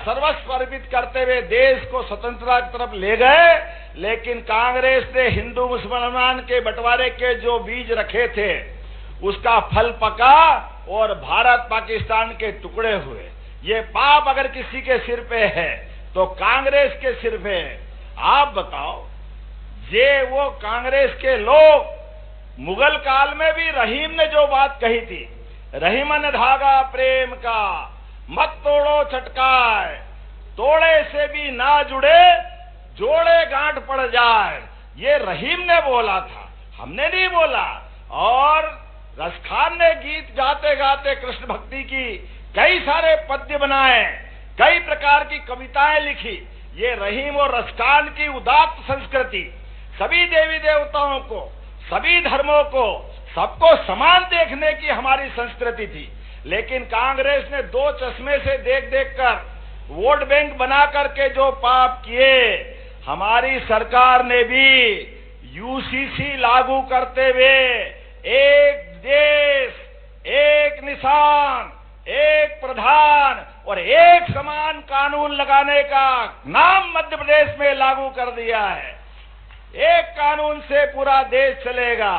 सर्वस्व अर्पित करते हुए देश को स्वतंत्रता की तरफ ले गए। लेकिन कांग्रेस ने हिंदू मुसलमान के बंटवारे के जो बीज रखे थे उसका फल पका और भारत पाकिस्तान के टुकड़े हुए। ये पाप अगर किसी के सिर पे है तो कांग्रेस के सिर पे है। आप बताओ, ये वो कांग्रेस के लोग मुगल काल में भी रहीम ने जो बात कही थी, रहीमन धागा प्रेम का मत तोड़ो छटकाए, तोड़े से भी ना जुड़े जोड़े गांठ पड़ जाए, ये रहीम ने बोला था, हमने नहीं बोला। और रसखान ने गीत गाते गाते कृष्ण भक्ति की कई सारे पद्य बनाए, कई प्रकार की कविताएं लिखी। ये रहीम और रसखान की उदात्त संस्कृति सभी देवी देवताओं को, सभी धर्मों को, सबको समान देखने की हमारी संस्कृति थी। लेकिन कांग्रेस ने दो चश्मे से देख देख कर वोट बैंक बना करके जो पाप किए, हमारी सरकार ने भी यूसीसी लागू करते हुए एक देश, एक निशान, एक प्रधान और एक समान कानून लगाने का नाम मध्य प्रदेश में लागू कर दिया है। एक कानून से पूरा देश चलेगा,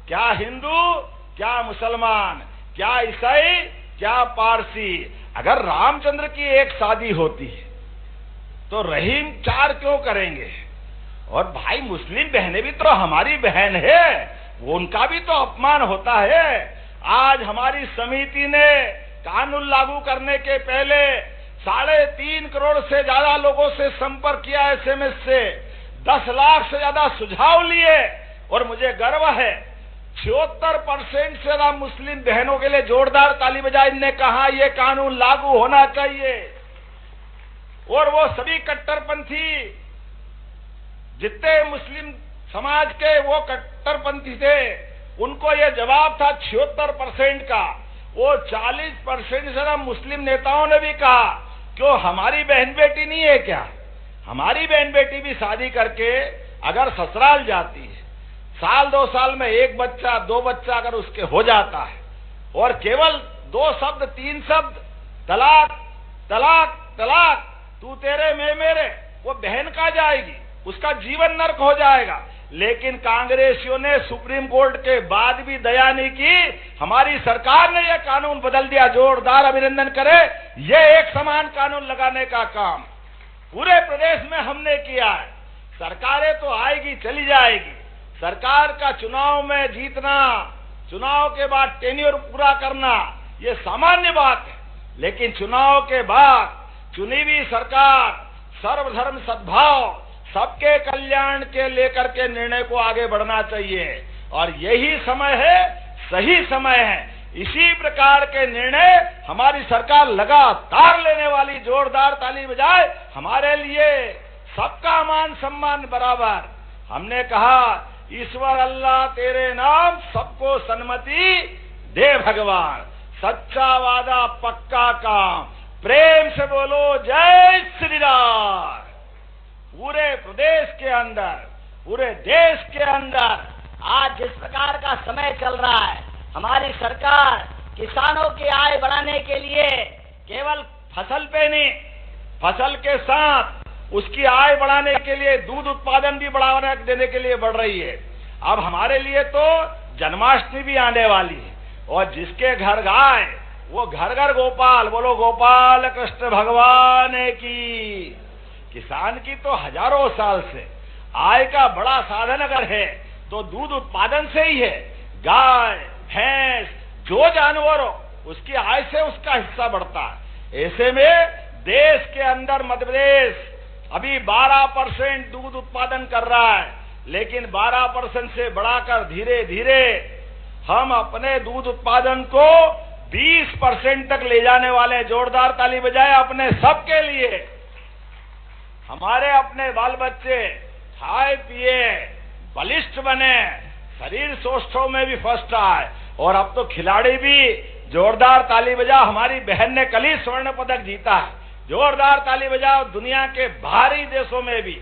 क्या हिंदू, क्या मुसलमान, क्या ईसाई, क्या पारसी। अगर रामचंद्र की एक शादी होती है तो रहीम 4 क्यों करेंगे? और भाई मुस्लिम बहनें भी तो हमारी बहन है, वो उनका भी तो अपमान होता है। आज हमारी समिति ने कानून लागू करने के पहले 3.5 करोड़ से ज्यादा लोगों से संपर्क किया, SMS से 10 लाख से ज्यादा सुझाव लिए और मुझे गर्व है 76% से ज्यादा मुस्लिम बहनों के लिए जोरदार ताली बजाई। इनने कहा यह कानून लागू होना चाहिए। और वो सभी कट्टरपंथी, जितने मुस्लिम समाज के वो कट्टरपंथी थे, उनको यह जवाब था 76% का। वो 40% से ज्यादा मुस्लिम नेताओं ने भी कहा क्यों हमारी बहन बेटी नहीं है क्या? हमारी बहन बेटी भी शादी करके अगर ससुराल जाती है, साल 2 साल में 1 बच्चा 2 बच्चा अगर उसके हो जाता है और केवल 2 शब्द 3 शब्द तलाक तलाक तलाक, तू तेरे मैं मेरे, वो बहन कहाँ जाएगी? उसका जीवन नर्क हो जाएगा। लेकिन कांग्रेसियों ने सुप्रीम कोर्ट के बाद भी दया नहीं की, हमारी सरकार ने यह कानून बदल दिया। जोरदार अभिनंदन करें। यह एक समान कानून लगाने का काम पूरे प्रदेश में हमने किया है। सरकारें तो आएगी चली जाएगी, सरकार का चुनाव में जीतना, चुनाव के बाद टेन्योर पूरा करना, यह सामान्य बात है। लेकिन चुनाव के बाद चुनी हुई सरकार सर्वधर्म सद्भाव, सबके कल्याण के लेकर के निर्णय को आगे बढ़ना चाहिए और यही समय है, सही समय है। इसी प्रकार के निर्णय हमारी सरकार लगातार लेने वाली। जोरदार ताली बजाए। हमारे लिए सबका मान सम्मान बराबर। हमने कहा ईश्वर अल्लाह तेरे नाम सबको सन्मति दे भगवान, सच्चा वादा पक्का काम, प्रेम से बोलो जय श्री राम। पूरे प्रदेश के अंदर, पूरे देश के अंदर आज जिस प्रकार का समय चल रहा है, हमारी सरकार किसानों की आय बढ़ाने के लिए केवल फसल पे नहीं, फसल के साथ उसकी आय बढ़ाने के लिए दूध उत्पादन भी बढ़ावा देने के लिए बढ़ रही है। अब हमारे लिए तो जन्माष्टमी भी आने वाली है और जिसके घर गाय वो घर घर गोपाल। बोलो गोपाल कृष्ण भगवान की। किसान की तो हजारों साल से आय का बड़ा साधन अगर है तो दूध उत्पादन से ही है। गाय भैंस जो जानवर हो उसकी आय से उसका हिस्सा बढ़ता है। ऐसे में देश के अंदर मध्य प्रदेश अभी 12% दूध उत्पादन कर रहा है, लेकिन 12% से बढ़ाकर धीरे धीरे हम अपने दूध उत्पादन को 20% तक ले जाने वाले। जोरदार ताली बजाए अपने सबके लिए। हमारे अपने बाल बच्चे खाए पिए, बलिष्ठ बने, शरीर सौष्ठव में भी फर्स्ट आए और अब तो खिलाड़ी भी। जोरदार ताली बजाओ। हमारी बहन ने कल ही स्वर्ण पदक जीता है। जोरदार ताली बजाओ। दुनिया के बाहरी देशों में भी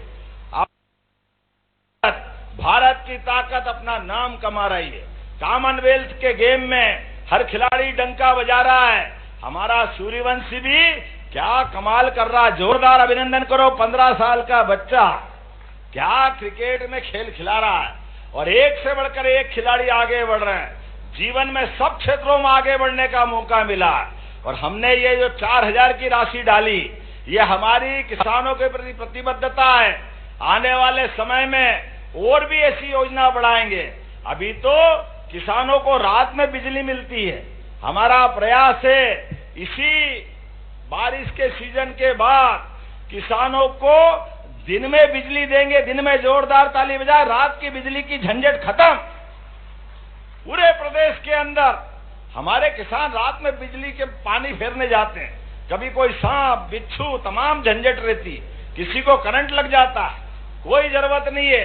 भारत की ताकत अपना नाम कमा रही है। कॉमनवेल्थ के गेम में हर खिलाड़ी डंका बजा रहा है। हमारा सूर्यवंशी भी क्या कमाल कर रहा, जोरदार अभिनंदन करो। 15 साल का बच्चा क्या क्रिकेट में खेल खिला रहा है और एक से बढ़कर एक खिलाड़ी आगे बढ़ रहे हैं। जीवन में सब क्षेत्रों में आगे बढ़ने का मौका मिला और हमने ये जो 4000 की राशि डाली, ये हमारी किसानों के प्रति प्रतिबद्धता है। आने वाले समय में और भी ऐसी योजना बढ़ाएंगे। अभी तो किसानों को रात में बिजली मिलती है। हमारा प्रयास है इसी बारिश के सीजन के बाद किसानों को दिन में बिजली देंगे। दिन में जोरदार ताली बजाए, रात की बिजली की झंझट खत्म। पूरे प्रदेश के अंदर हमारे किसान रात में बिजली के पानी फेरने जाते हैं। कभी कोई सांप बिच्छू तमाम झंझट रहती, किसी को करंट लग जाता है, कोई जरूरत नहीं है।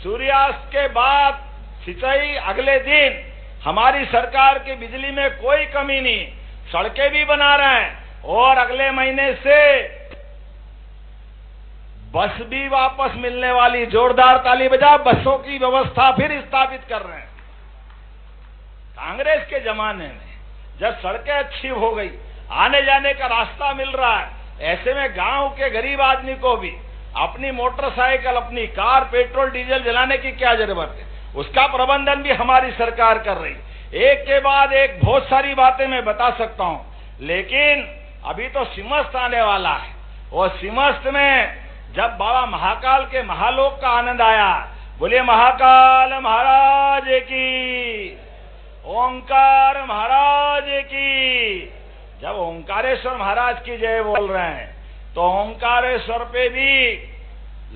सूर्यास्त के बाद सिंचाई अगले दिन। हमारी सरकार की बिजली में कोई कमी नहीं। सड़कें भी बना रहे हैं और अगले महीने से बस भी वापस मिलने वाली। जोरदार ताली बजा, बसों की व्यवस्था फिर स्थापित कर रहे हैं। कांग्रेस के जमाने में जब सड़कें अच्छी हो गई, आने जाने का रास्ता मिल रहा है, ऐसे में गांव के गरीब आदमी को भी अपनी मोटरसाइकिल, अपनी कार पेट्रोल डीजल जलाने की क्या जरूरत है, उसका प्रबंधन भी हमारी सरकार कर रही। एक के बाद एक बहुत सारी बातें मैं बता सकता हूं, लेकिन अभी तो सिमस्त आने वाला है और सिमस्त में जब बाबा महाकाल के महालोक का आनंद आया, बोलिए महाकाल महाराज की, ओंकार महाराज की। जब ओंकारेश्वर महाराज की जय बोल रहे हैं तो ओंकारेश्वर पे भी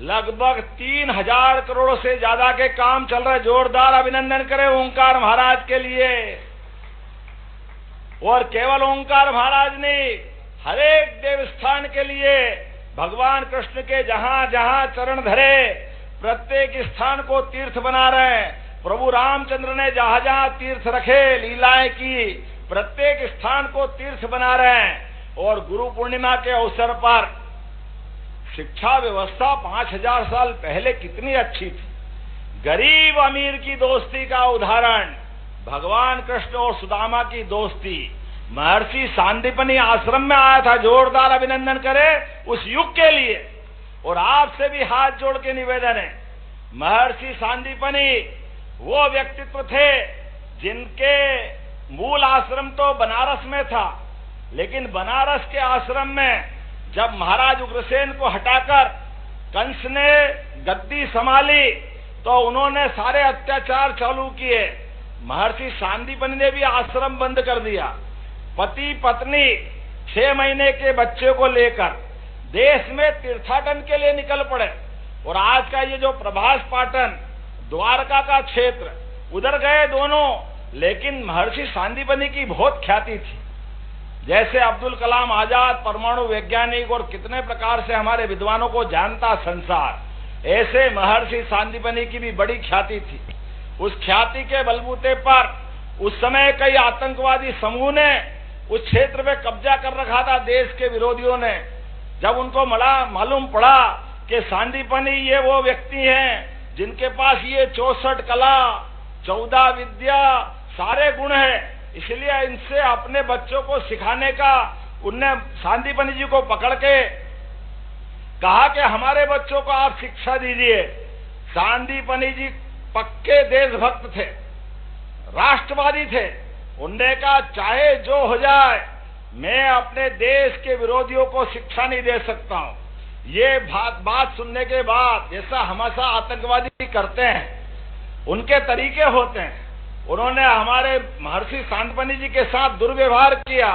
लगभग 3000 करोड़ से ज्यादा के काम चल रहे। जोरदार अभिनंदन करें ओंकार महाराज के लिए। और केवल ओंकार महाराज ने हर एक देवस्थान के लिए भगवान कृष्ण के जहां जहां चरण धरे, प्रत्येक स्थान को तीर्थ बना रहे हैं। प्रभु रामचंद्र ने जहां जहां तीर्थ रखे, लीलाएं की, प्रत्येक स्थान को तीर्थ बना रहे हैं। और गुरु पूर्णिमा के अवसर पर शिक्षा व्यवस्था 5000 साल पहले कितनी अच्छी थी। गरीब अमीर की दोस्ती का उदाहरण भगवान कृष्ण और सुदामा की दोस्ती महर्षि सांदीपनि आश्रम में आया था। जोरदार अभिनंदन करें उस युग के लिए। और आपसे भी हाथ जोड़ के निवेदन है, महर्षि सांदीपनि वो व्यक्तित्व थे जिनके मूल आश्रम तो बनारस में था, लेकिन बनारस के आश्रम में जब महाराज उग्रसेन को हटाकर कंस ने गद्दी संभाली तो उन्होंने सारे अत्याचार चालू किए। महर्षि सांदीपनि ने भी आश्रम बंद कर दिया। पति पत्नी 6 महीने के बच्चे को लेकर देश में तीर्थाटन के लिए निकल पड़े। और आज का ये जो प्रभास पाटन द्वारका का क्षेत्र, उधर गए दोनों, लेकिन महर्षि सांदीपनि की बहुत ख्याति थी। जैसे अब्दुल कलाम आजाद परमाणु वैज्ञानिक और कितने प्रकार से हमारे विद्वानों को जानता संसार, ऐसे महर्षि सांदीपनि की भी बड़ी ख्याति थी। उस ख्याति के बलबूते पर उस समय कई आतंकवादी समूह ने उस क्षेत्र में कब्जा कर रखा था। देश के विरोधियों ने जब उनको मालूम पड़ा कि सांदीपनि ये वो व्यक्ति हैं जिनके पास ये 64 कला 14 विद्या सारे गुण हैं, इसलिए इनसे अपने बच्चों को सिखाने का उनने सांदीपनि जी को पकड़ के कहा कि हमारे बच्चों को आप शिक्षा दीजिए। सांदीपनि जी पक्के देशभक्त थे, राष्ट्रवादी थे। उनने कहा चाहे जो हो जाए, मैं अपने देश के विरोधियों को शिक्षा नहीं दे सकता हूं। ये बात सुनने के बाद, जैसा हमेशा आतंकवादी करते हैं, उनके तरीके होते हैं, उन्होंने हमारे महर्षि सांदीपनि जी के साथ दुर्व्यवहार किया,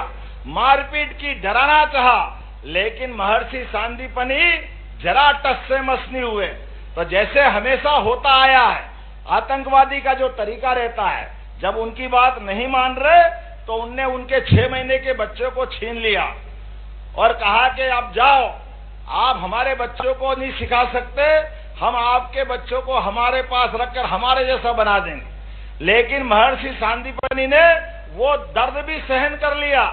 मारपीट की, डराना चाहा, लेकिन महर्षि सांदीपनि जरा टस से मस नहीं हुए। तो जैसे हमेशा होता आया है, आतंकवादी का जो तरीका रहता है, जब उनकी बात नहीं मान रहे तो उनने उनके 6 महीने के बच्चे को छीन लिया और कहा कि अब जाओ, आप हमारे बच्चों को नहीं सिखा सकते, हम आपके बच्चों को हमारे पास रखकर हमारे जैसा बना देंगे। लेकिन महर्षि सांदीपनि ने वो दर्द भी सहन कर लिया।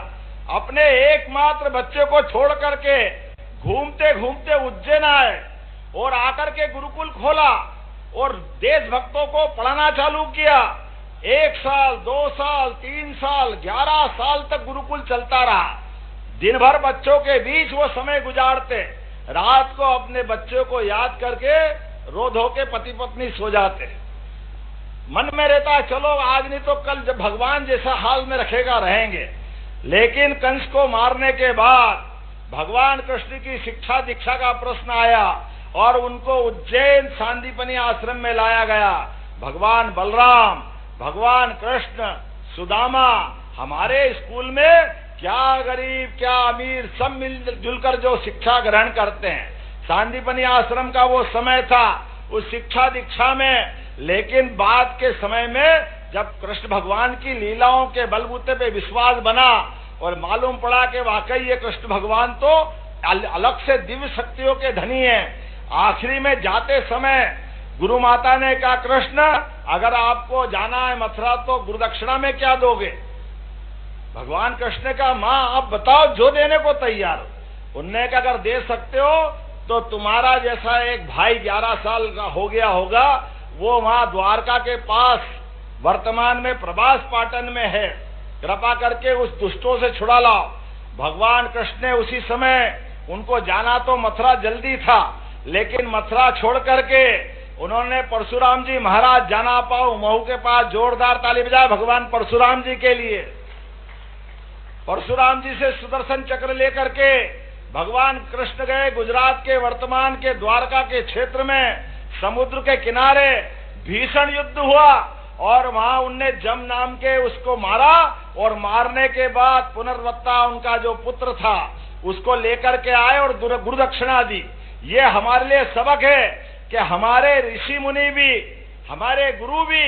अपने एकमात्र बच्चे को छोड़ करके घूमते घूमते उज्जैन आए और आकर के गुरुकुल खोला और देशभक्तों को पढ़ाना चालू किया। 1 साल, 2 साल, 3 साल, 11 साल तक गुरुकुल चलता रहा। दिन भर बच्चों के बीच वो समय गुजारते, रात को अपने बच्चों को याद करके रो धो के पति पत्नी सो जाते। मन में रहता है चलो आज नहीं तो कल जब भगवान जैसा हाल में रखेगा रहेंगे। लेकिन कंस को मारने के बाद भगवान कृष्ण की शिक्षा दीक्षा का प्रश्न आया और उनको उज्जैन सांदीपनि आश्रम में लाया गया। भगवान बलराम, भगवान कृष्ण, सुदामा हमारे स्कूल में क्या गरीब क्या अमीर सब मिलजुल कर जो शिक्षा ग्रहण करते हैं। सांदीपनि आश्रम का वो समय था उस शिक्षा दीक्षा में। लेकिन बाद के समय में जब कृष्ण भगवान की लीलाओं के बलबूते पे विश्वास बना और मालूम पड़ा कि वाकई ये कृष्ण भगवान तो अलग से दिव्य शक्तियों के धनी हैं। आखिरी में जाते समय गुरु माता ने कहा कृष्ण अगर आपको जाना है मथुरा तो गुरुदक्षिणा में क्या दोगे? भगवान कृष्ण ने कहा माँ आप बताओ जो देने को तैयार हो। उनने कहा अगर दे सकते हो तो तुम्हारा जैसा एक भाई 11 साल का हो गया होगा वो वहां द्वारका के पास वर्तमान में प्रभास पाटन में है, कृपा करके उस दुष्टों से छुड़ा लाओ। भगवान कृष्ण ने उसी समय उनको जाना तो मथुरा जल्दी था लेकिन मथुरा छोड़ करके उन्होंने परशुराम जी महाराज जाना पाओ महू के पास जोरदार ताली बजाए भगवान परशुराम जी के लिए। परशुराम जी से सुदर्शन चक्र लेकर के भगवान कृष्ण गए गुजरात के वर्तमान के द्वारका के क्षेत्र में। समुद्र के किनारे भीषण युद्ध हुआ और वहां उनने जम नाम के उसको मारा और मारने के बाद पुनर्वत्ता उनका जो पुत्र था उसको लेकर के आए और गुरुदक्षिणा दी। ये हमारे लिए सबक है कि हमारे ऋषि मुनि भी हमारे गुरु भी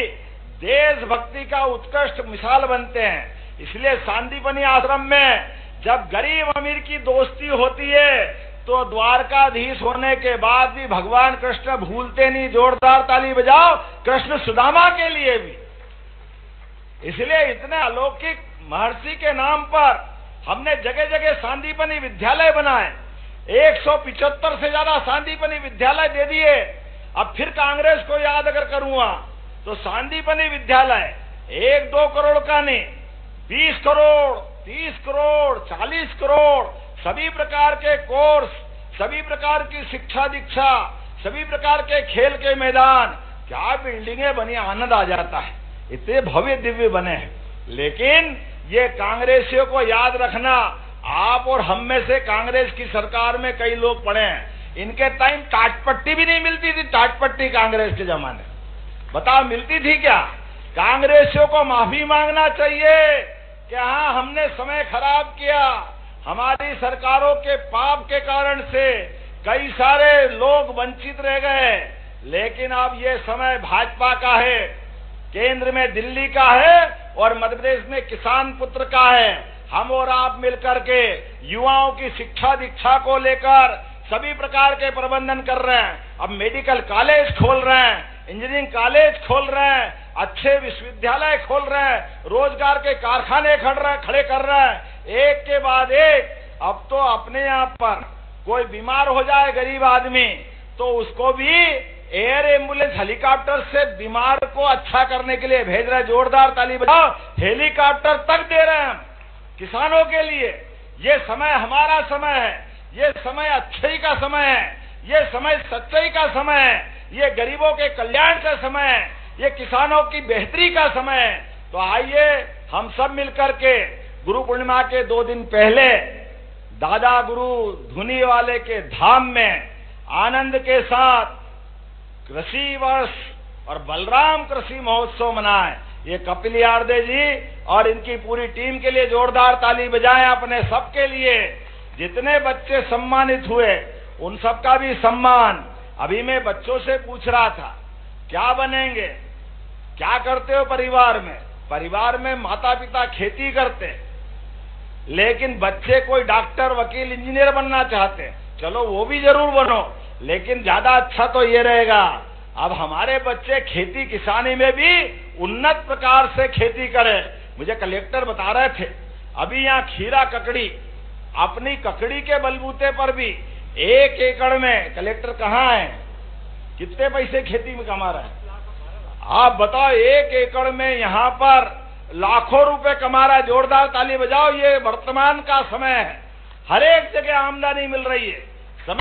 देशभक्ति का उत्कृष्ट मिसाल बनते हैं। इसलिए सांदीपनि आश्रम में जब गरीब अमीर की दोस्ती होती है तो द्वारकाधीश होने के बाद भी भगवान कृष्ण भूलते नहीं। जोरदार ताली बजाओ कृष्ण सुदामा के लिए भी। इसलिए इतने अलौकिक महर्षि के नाम पर हमने जगह जगह सांदीपनि विद्यालय बनाए। 175 से ज्यादा सांदीपनि विद्यालय दे दिए। अब फिर कांग्रेस को याद अगर करूंगा तो सांदीपनि विद्यालय 1-2 करोड़ का नहीं, 20 करोड़, 30 करोड़, 40 करोड़, सभी प्रकार के कोर्स, सभी प्रकार की शिक्षा दीक्षा, सभी प्रकार के खेल के मैदान, क्या बिल्डिंगें बनी, आनंद आ जाता है। इतने भव्य दिव्य बने हैं। लेकिन ये कांग्रेसियों को याद रखना, आप और हम में से कांग्रेस की सरकार में कई लोग पड़े हैं। इनके टाइम टाटपट्टी भी नहीं मिलती थी। टाटपट्टी कांग्रेस के जमाने बताओ मिलती थी क्या? कांग्रेसियों को माफी मांगना चाहिए कि हाँ हमने समय खराब किया। हमारी सरकारों के पाप के कारण से कई सारे लोग वंचित रह गए। लेकिन अब ये समय भाजपा का है, केंद्र में दिल्ली का है और मध्य प्रदेश में किसान पुत्र का है। हम और आप मिलकर के युवाओं की शिक्षा दीक्षा को लेकर सभी प्रकार के प्रबंधन कर रहे हैं। अब मेडिकल कॉलेज खोल रहे हैं, इंजीनियरिंग कॉलेज खोल रहे हैं, अच्छे विश्वविद्यालय खोल रहे हैं, रोजगार के कारखाने खड़े कर रहे हैं, एक के बाद एक। अब तो अपने यहाँ पर कोई बीमार हो जाए गरीब आदमी तो उसको भी एयर एम्बुलेंस हेलीकॉप्टर से बीमार को अच्छा करने के लिए भेज रहे। जोरदार ताली बजाओ। हेलीकॉप्टर तक दे रहे हैं हम किसानों के लिए। ये समय हमारा समय है, ये समय अच्छाई का समय है, ये समय सच्चाई का समय है, ये गरीबों के कल्याण का समय है, ये किसानों की बेहतरी का समय है। तो आइए हम सब मिलकर के गुरु पूर्णिमा के 2 दिन पहले दादा गुरु धुनी वाले के धाम में आनंद के साथ कृषि वर्ष और बलराम कृषि महोत्सव मनाएं। ये कपिल यादव जी और इनकी पूरी टीम के लिए जोरदार ताली बजाएं। अपने सबके लिए जितने बच्चे सम्मानित हुए उन सबका भी सम्मान। अभी मैं बच्चों से पूछ रहा था क्या बनेंगे, क्या करते हो परिवार में? परिवार में माता पिता खेती करते, लेकिन बच्चे कोई डॉक्टर वकील इंजीनियर बनना चाहते। चलो वो भी जरूर बनो, लेकिन ज्यादा अच्छा तो ये रहेगा अब हमारे बच्चे खेती किसानी में भी उन्नत प्रकार से खेती करें। मुझे कलेक्टर बता रहे थे अभी यहाँ खीरा ककड़ी, अपनी ककड़ी के बलबूते पर भी 1 एकड़ में कलेक्टर कहाँ है, कितने पैसे खेती में कमा रहा है? आप बताओ। 1 एकड़ में यहाँ पर लाखों रुपए कमा रहा है। जोरदार ताली बजाओ। ये वर्तमान का समय है। हर एक जगह आमदनी मिल रही है।